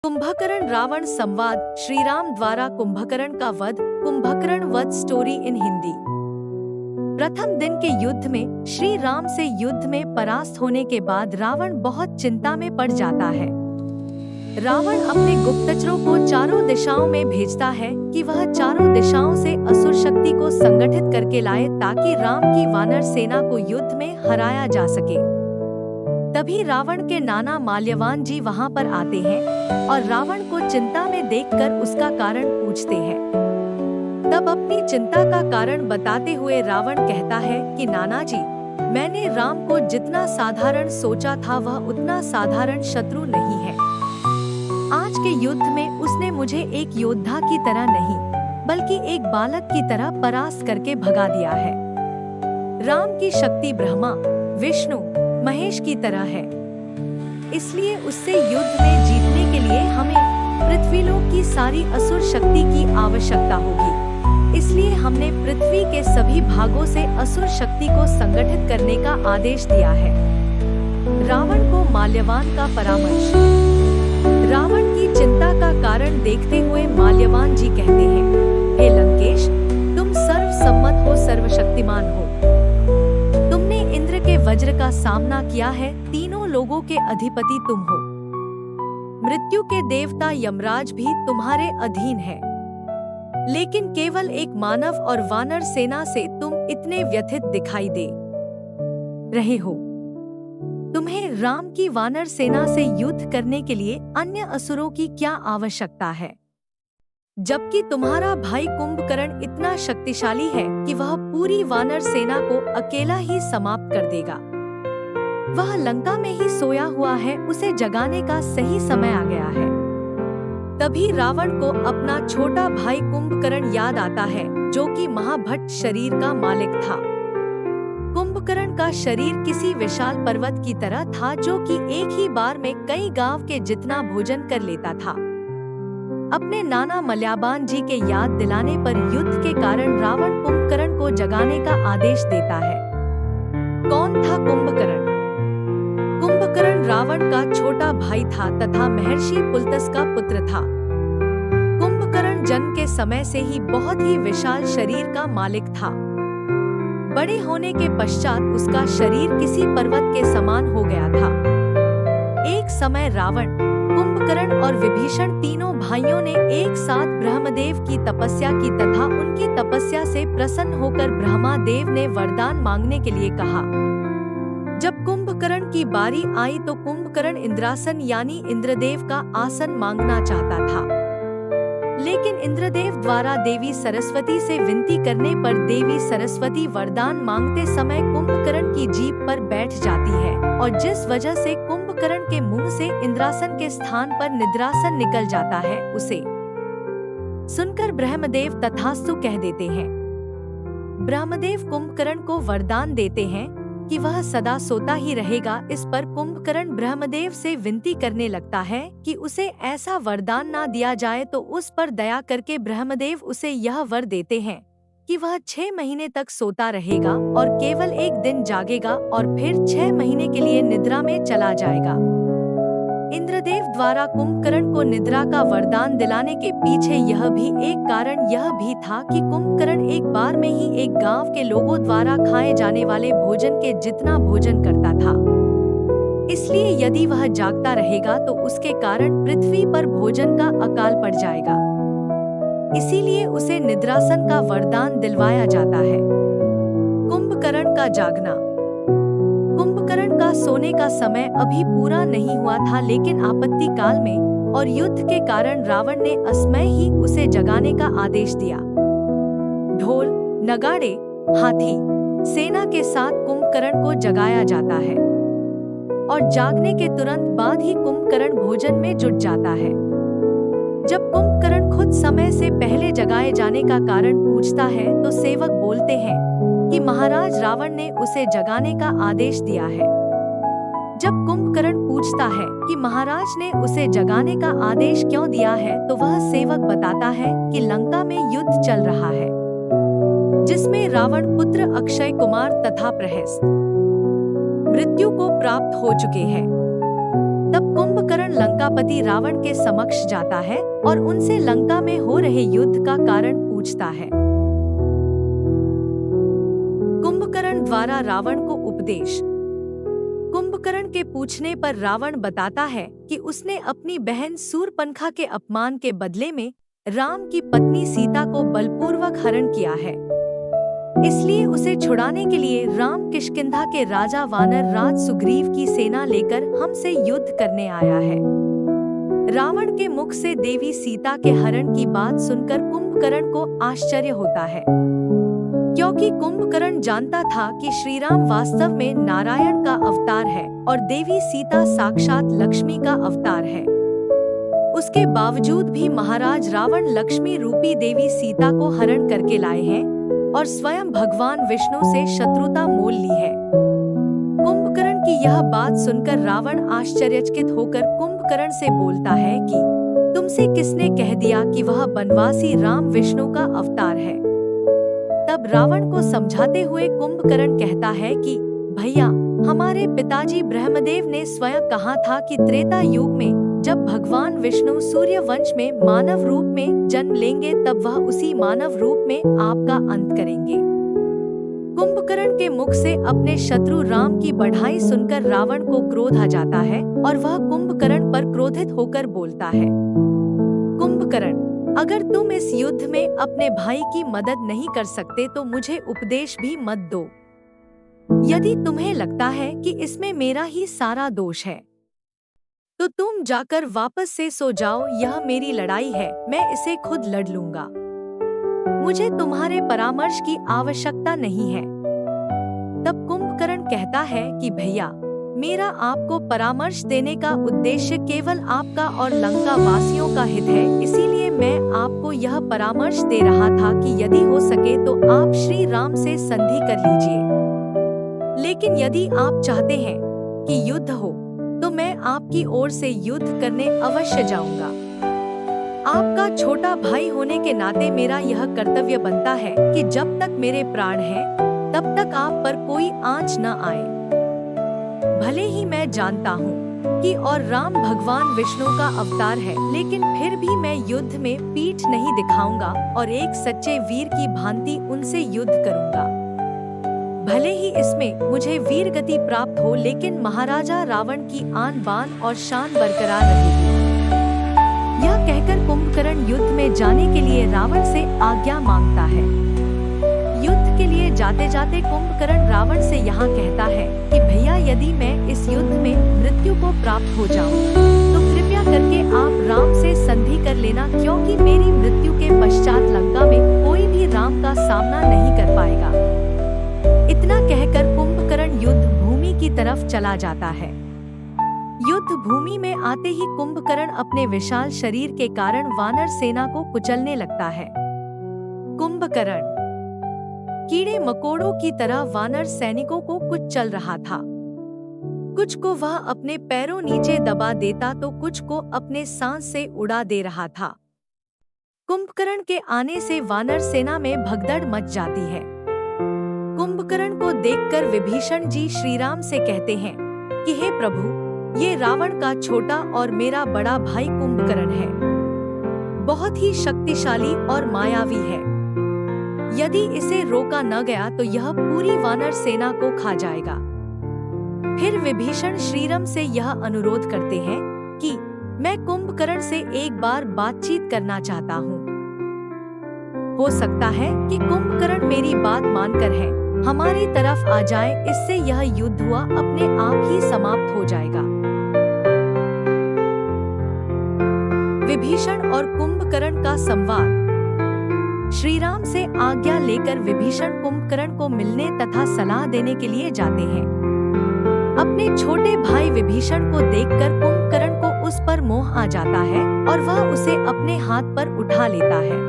कुंभकर्ण रावण संवाद, श्री राम द्वारा कुंभकर्ण का वध, कुंभकर्ण वध स्टोरी इन हिंदी। प्रथम दिन के युद्ध में श्री राम से युद्ध में परास्त होने के बाद रावण बहुत चिंता में पड़ जाता है। रावण अपने गुप्तचरों को चारों दिशाओं में भेजता है कि वह चारों दिशाओं से असुर शक्ति को संगठित करके लाए ताकि राम की वानर सेना को युद्ध में हराया जा सके। तभी रावण के नाना माल्यवान जी वहां पर आते हैं और रावण को चिंता में देखकर उसका कारण पूछते हैं। तब अपनी चिंता का कारण बताते हुए रावण कहता है कि नाना जी, मैंने राम को जितना साधारण सोचा था वह उतना साधारण शत्रु नहीं है। आज के युद्ध में उसने मुझे एक योद्धा की तरह नहीं बल्कि एक बालक की तरह परास्त करके भगा दिया है। राम की शक्ति ब्रह्मा, विष्णु, महेश की तरह है, इसलिए उससे युद्ध में जीतने के लिए हमें पृथ्वीलोक की सारी असुर शक्ति की आवश्यकता होगी। इसलिए हमने पृथ्वी के सभी भागों से असुर शक्ति को संगठित करने का आदेश दिया है। रावण को माल्यवान का परामर्श। रावण की चिंता का कारण देखते हुए माल्यवान जी कहते हैं, हे लंकेश, तुम सर्वसम्मत हो, सर्वशक्तिमान हो। तुमने इंद्र के वज्र का सामना किया है, तीनों लोगों के अधिपति तुम हो। मृत्यु के देवता यमराज भी तुम्हारे अधीन है, लेकिन केवल एक मानव और वानर सेना से तुम इतने व्यथित दिखाई दे रहे हो। तुम्हें राम की वानर सेना से युद्ध करने के लिए अन्य असुरों की क्या आवश्यकता है, जबकि तुम्हारा भाई कुंभकर्ण इतना शक्तिशाली है कि वह पूरी वानर सेना को अकेला ही समाप्त कर देगा। वह लंका में ही सोया हुआ है, उसे जगाने का सही समय आ गया है। तभी रावण को अपना छोटा भाई कुंभकर्ण याद आता है, जो कि महाभट्ट शरीर का मालिक था। कुंभकर्ण का शरीर किसी विशाल पर्वत की तरह था, जो कि एक ही बार में कई गांव के जितना भोजन कर लेता था। अपने नाना मल्याबान जी के याद दिलाने पर युद्ध के कारण रावण कुंभकर्ण को जगाने का आदेश देता है। कौन था कुंभकर्ण? कुंभकर्ण रावण का छोटा भाई था तथा महर्षि पुलत्स का पुत्र था। कुंभकर्ण जन्म के समय से ही बहुत ही विशाल शरीर का मालिक था। बड़े होने के पश्चात उसका शरीर किसी पर्वत के समान हो गया था। एक समय रावण, कुंभकर्ण और विभीषण तीनों भाइयों ने एक साथ ब्रह्मदेव की तपस्या की तथा उनकी तपस्या से प्रसन्न होकर ब्रह्मादेव ने वरदान मांगने के लिए कहा। जब कुंभकर्ण की बारी आई तो कुंभकर्ण इंद्रासन यानी इंद्रदेव का आसन मांगना चाहता था, लेकिन इंद्रदेव द्वारा देवी सरस्वती से विनती करने पर देवी सरस्वती वरदान मांगते समय कुंभकर्ण की जीभ पर बैठ जाती है और जिस वजह से कुंभकर्ण के मुंह से इंद्रासन के स्थान पर निद्रासन निकल जाता है, उसे सुनकर ब्रह्मदेव तथास्तु कह देते हैं। ब्रह्मदेव कुंभकर्ण को वरदान देते हैं कि वह सदा सोता ही रहेगा। इस पर कुंभकर्ण ब्रह्मदेव से विनती करने लगता है कि उसे ऐसा वरदान ना दिया जाए, तो उस पर दया करके ब्रह्मदेव उसे यह वर देते हैं कि वह 6 महीने तक सोता रहेगा और केवल एक दिन जागेगा और फिर 6 महीने के लिए निद्रा में चला जाएगा। इंद्रदेव द्वारा कुंभकर्ण को निद्रा का वरदान दिलाने के पीछे यह भी एक कारण यह भी था कि कुंभकर्ण एक बार में ही एक गांव के लोगों द्वारा खाए जाने वाले भोजन के जितना भोजन करता था। इसलिए यदि वह जागता रहेगा तो उसके कारण पृथ्वी पर भोजन का अकाल पड़ जाएगा। इसीलिए उसे निद्रासन का वरदान दिलवाया जाता है। कुंभकर्ण का जागना। कुंभकर्ण का सोने का समय अभी पूरा नहीं हुआ था, लेकिन आपत्ति काल में और युद्ध के कारण रावण ने असमय ही उसे जगाने का आदेश दिया। ढोल, नगाड़े, हाथी सेना के साथ कुंभकर्ण को जगाया जाता है और जागने के तुरंत बाद ही कुंभकर्ण भोजन में जुट जाता है। जब कुंभकर्ण खुद समय से पहले जगाए जाने का कारण पूछता है तो सेवक बोलते हैं कि महाराज रावण ने उसे जगाने का आदेश दिया है। जब कुंभकर्ण पूछता है कि महाराज ने उसे जगाने का आदेश क्यों दिया है, तो वह सेवक बताता है कि लंका में युद्ध चल रहा है, जिसमें रावण पुत्र अक्षय कुमार तथा प्रहस्त मृत्यु को प्राप्त हो चुके हैं। तब कुंभकर्ण कुंभकर्ण लंकापति रावण के समक्ष जाता है और उनसे लंका में हो रहे युद्ध का कारण पूछता है। कुंभकर्ण द्वारा रावण को उपदेश। कुंभकर्ण के पूछने पर रावण बताता है कि उसने अपनी बहन शूर्पणखा के अपमान के बदले में राम की पत्नी सीता को बलपूर्वक हरण किया है। इसलिए उसे छुड़ाने के लिए राम किष्किंधा के राजा वानर राज सुग्रीव की सेना लेकर हमसे युद्ध करने आया है। रावण के मुख से देवी सीता के हरण की बात सुनकर कुंभकर्ण को आश्चर्य होता है, क्योंकि कुंभकर्ण जानता था कि श्रीराम वास्तव में नारायण का अवतार है और देवी सीता साक्षात लक्ष्मी का अवतार है। उसके बावजूद भी महाराज रावण लक्ष्मी रूपी देवी सीता को हरण करके लाए हैं और स्वयं भगवान विष्णु से शत्रुता मोल ली है। कुंभकर्ण की यह बात सुनकर रावण आश्चर्यचकित होकर कुंभकर्ण से बोलता है कि तुमसे किसने कह दिया कि वह बनवासी राम विष्णु का अवतार है। तब रावण को समझाते हुए कुंभकर्ण कहता है कि भैया, हमारे पिताजी ब्रह्मदेव ने स्वयं कहा था कि त्रेता युग में जब भगवान विष्णु सूर्य वंश में मानव रूप में जन्म लेंगे तब वह उसी मानव रूप में आपका अंत करेंगे। कुंभकर्ण के मुख से अपने शत्रु राम की बढ़ाई सुनकर रावण को क्रोध आ जाता है और वह कुंभकर्ण पर क्रोधित होकर बोलता है, कुंभकर्ण, अगर तुम इस युद्ध में अपने भाई की मदद नहीं कर सकते तो मुझे उपदेश भी मत दो। यदि तुम्हें लगता है कि इसमें मेरा ही सारा दोष है तो तुम जाकर वापस से सो जाओ। यह मेरी लड़ाई है, मैं इसे खुद लड़ लूंगा। मुझे तुम्हारे परामर्श की आवश्यकता नहीं है। तब कुंभकर्ण कहता है कि भैया, मेरा आपको परामर्श देने का उद्देश्य केवल आपका और लंका वासियों का हित है, इसीलिए मैं आपको यह परामर्श दे रहा था कि यदि हो सके तो आप श्री राम से संधि कर लीजिए। लेकिन यदि आप चाहते हैं कि युद्ध हो तो मैं आपकी ओर से युद्ध करने अवश्य जाऊंगा। आपका छोटा भाई होने के नाते मेरा यह कर्तव्य बनता है कि जब तक मेरे प्राण हैं, तब तक आप पर कोई आंच न आए। भले ही मैं जानता हूँ कि और राम भगवान विष्णु का अवतार है, लेकिन फिर भी मैं युद्ध में पीठ नहीं दिखाऊंगा और एक सच्चे वीर की भांति उनसे युद्ध करूंगा। भले ही इसमें मुझे वीर गति प्राप्त हो, लेकिन महाराजा रावण की आन बान और शान बरकरार रहेगी। यह कहकर कुंभकर्ण युद्ध में जाने के लिए रावण से आज्ञा मांगता है। युद्ध के लिए जाते जाते कुंभकर्ण रावण से यहाँ कहता है कि भैया, यदि मैं इस युद्ध में मृत्यु को प्राप्त हो जाऊं, तो कृपया करके आप राम से संधि कर लेना, क्योंकि मेरी मृत्यु के पश्चात लंका में कोई भी राम का सामना नहीं कर पाएगा। इतना कहकर कुंभकर्ण युद्ध भूमि की तरफ चला जाता है। युद्ध भूमि में आते ही कुंभकर्ण अपने विशाल शरीर के कारण वानर सेना को कुचलने लगता है। कुंभकर्ण कीड़े मकोड़ों की तरह वानर सैनिकों को कुचल रहा था। कुछ को वह अपने पैरों नीचे दबा देता तो कुछ को अपने सांस से उड़ा दे रहा था। कुंभकर्ण के आने से वानर सेना में भगदड़ मच जाती है। कुंभकर्ण को देखकर विभीषण जी श्रीराम से कहते हैं कि हे प्रभु, ये रावण का छोटा और मेरा बड़ा भाई कुंभकर्ण है। बहुत ही शक्तिशाली और मायावी है। यदि इसे रोका न गया तो यह पूरी वानर सेना को खा जाएगा। फिर विभीषण श्रीराम से यह अनुरोध करते हैं कि मैं कुंभकर्ण से एक बार बातचीत करना चाहता हूँ। हो सकता है कि कुंभकर्ण मेरी बात मानकर है हमारी तरफ आ जाए, इससे यह युद्ध हुआ अपने आप ही समाप्त हो जाएगा। विभीषण और कुंभकर्ण का संवाद। श्रीराम से आज्ञा लेकर विभीषण कुंभकर्ण को मिलने तथा सलाह देने के लिए जाते हैं। अपने छोटे भाई विभीषण को देखकर कुंभकर्ण को उस पर मोह आ जाता है और वह उसे अपने हाथ पर उठा लेता है।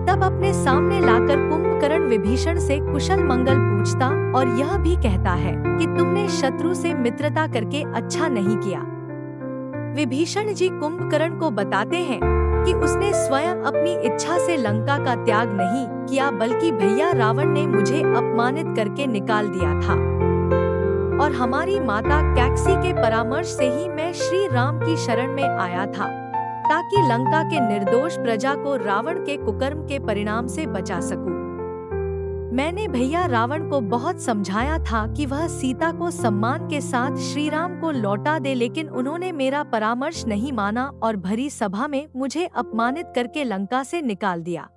तब अपने सामने लाकर कुंभकर्ण विभीषण से कुशल मंगल पूछता और यह भी कहता है कि तुमने शत्रु से मित्रता करके अच्छा नहीं किया। विभीषण जी कुंभकर्ण को बताते हैं कि उसने स्वयं अपनी इच्छा से लंका का त्याग नहीं किया, बल्कि भैया रावण ने मुझे अपमानित करके निकाल दिया था। और हमारी माता कैकसी के परामर्श से ही मैं श्री राम की शरण में आया था, ताकि लंका के निर्दोष प्रजा को रावण के कुकर्म के परिणाम से बचा सकूं। मैंने भैया रावण को बहुत समझाया था कि वह सीता को सम्मान के साथ श्री राम को लौटा दे, लेकिन उन्होंने मेरा परामर्श नहीं माना और भरी सभा में मुझे अपमानित करके लंका से निकाल दिया।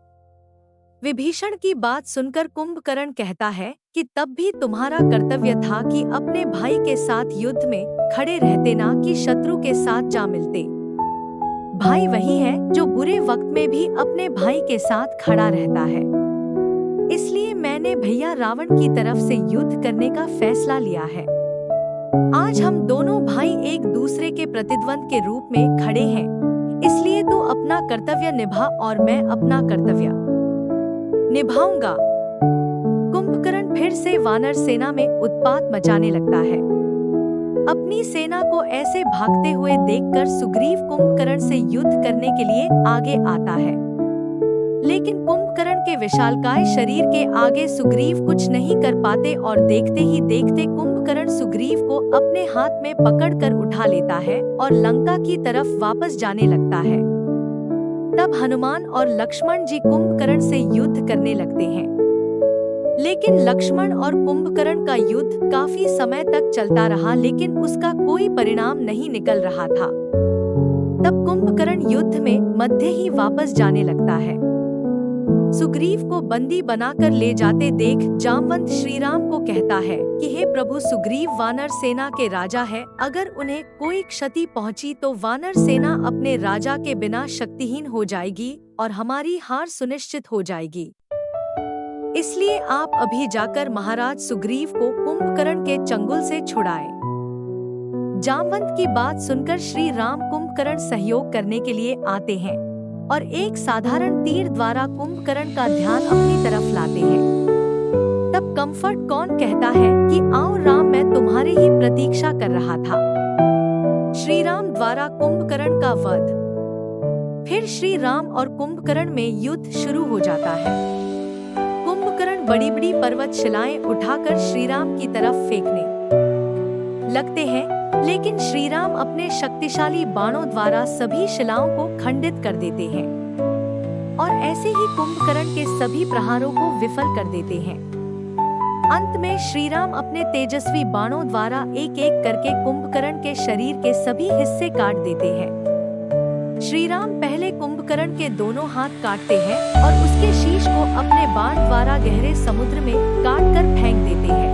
विभीषण की बात सुनकर कुंभकर्ण कहता है कि तब भी तुम्हारा कर्तव्य था कि अपने भाई के साथ युद्ध में खड़े रहते, ना कि शत्रु के साथ जा मिलते। भाई वही है जो बुरे वक्त में भी अपने भाई के साथ खड़ा रहता है। इसलिए मैंने भैया रावण की तरफ से युद्ध करने का फैसला लिया है। आज हम दोनों भाई एक दूसरे के प्रतिद्वंद के रूप में खड़े हैं, इसलिए तू अपना कर्तव्य निभा और मैं अपना कर्तव्य निभाऊंगा। कुंभकर्ण फिर से वानर सेना में उत्पात मचाने लगता है। अपनी सेना को ऐसे भागते हुए देखकर सुग्रीव कुंभकर्ण से युद्ध करने के लिए आगे आता है, लेकिन कुंभकर्ण के विशालकाय शरीर के आगे सुग्रीव कुछ नहीं कर पाते और देखते ही देखते कुंभकर्ण सुग्रीव को अपने हाथ में पकड़कर उठा लेता है और लंका की तरफ वापस जाने लगता है। तब हनुमान और लक्ष्मण जी कुंभकर्ण से युद्ध करने लगते हैं, लेकिन लक्ष्मण और कुंभकर्ण का युद्ध काफी समय तक चलता रहा, लेकिन उसका कोई परिणाम नहीं निकल रहा था। तब कुंभकर्ण युद्ध में मध्य ही वापस जाने लगता है। सुग्रीव को बंदी बनाकर ले जाते देख जामवंत श्रीराम को कहता है कि हे प्रभु, सुग्रीव वानर सेना के राजा है, अगर उन्हें कोई क्षति पहुंची तो वानर सेना अपने राजा के बिना शक्तिहीन हो जाएगी और हमारी हार सुनिश्चित हो जाएगी। इसलिए आप अभी जाकर महाराज सुग्रीव को कुंभकर्ण के चंगुल से छुड़ाएं। जामवंत की बात सुनकर श्री राम कुंभकर्ण सहयोग करने के लिए आते हैं और एक साधारण तीर द्वारा कुंभकर्ण का ध्यान अपनी तरफ लाते हैं। तब कंफर्ट कौन कहता है कि आओ राम, मैं तुम्हारे ही प्रतीक्षा कर रहा था। श्री राम द्वारा कुंभकर्ण का वध। फिर श्री राम और कुंभकर्ण में युद्ध शुरू हो जाता है। कुंभकर्ण बड़ी बड़ी पर्वत शिलाएं उठाकर श्री राम की तरफ फेंकने लगते हैं, लेकिन श्री राम अपने शक्तिशाली बाणों द्वारा सभी शिलाओं को खंडित कर देते हैं और ऐसे ही कुंभकर्ण के सभी प्रहारों को विफल कर देते हैं। अंत में श्री राम अपने तेजस्वी बाणों द्वारा एक एक करके कुंभकर्ण के शरीर के सभी हिस्से काट देते हैं। श्री राम पहले कुंभकर्ण के दोनों हाथ काटते हैं और उसके शीश को अपने बाण द्वारा गहरे समुद्र में काटकर फेंक देते हैं।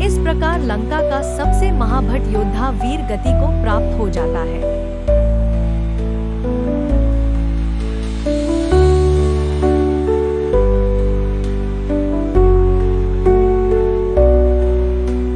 इस प्रकार लंका का सबसे महाभट योद्धा वीर गति को प्राप्त हो जाता है।